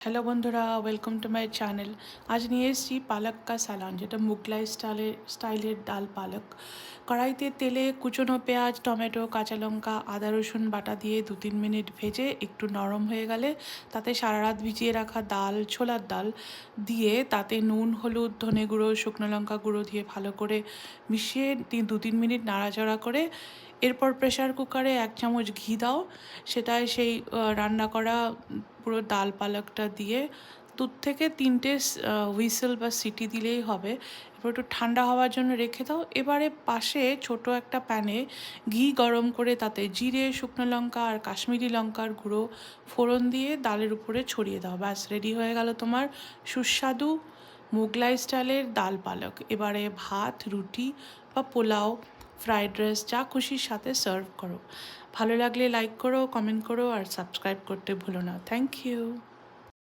Hello বন্ধুরা, welcome to my channel. আজ নিয়ে এসেছি পালক কা সালান, যেটা মুগলাই স্টাইলের ডাল পালক। কড়াইতে তেলে কুচনো পেঁয়াজ, টমেটো, কাঁচা লঙ্কা, আদা রসুন বাটা দিয়ে 2-3 মিনিট ভেজে একটু নরম হয়ে গেলে তাতে সারা রাত ভিজিয়ে রাখা ডাল, ছোলার ডাল দিয়ে তাতে নুন, হলুদ, ধনে গুঁড়ো, শুকনো লঙ্কা গুঁড়ো দিয়ে ভালো করে মিশিয়ে 2-3 মিনিট নাড়াচাড়া করে এরপর প্রেশার কুকারে 1 চামচ ঘি দাও। সেটায় সেই রান্না করা পুরো ডাল পালকটা দিয়ে 2 থেকে 3টে হুইসেল বা সিটি দিলেই হবে। এরপর একটু ঠান্ডা হওয়ার জন্য রেখে দাও। এবারে পাশে ছোট একটা প্যানে ঘি গরম করে তাতে জিরে, শুকনো লঙ্কা আর কাশ্মীরি লঙ্কার গুঁড়ো ফোড়ন দিয়ে ডালের উপরে ছড়িয়ে দাও। ব্যাস, রেডি হয়ে গেল তোমার সুস্বাদু মোগলাই স্টাইলের ডাল পালক। এবারে ভাত, রুটি বা পোলাও, ফ্রাইড রাইস, যা খুশির সাথে সার্ভ করো। ভালো লাগলে লাইক করো, কমেন্ট করো আর সাবস্ক্রাইব করতে ভুলো না। Thank you.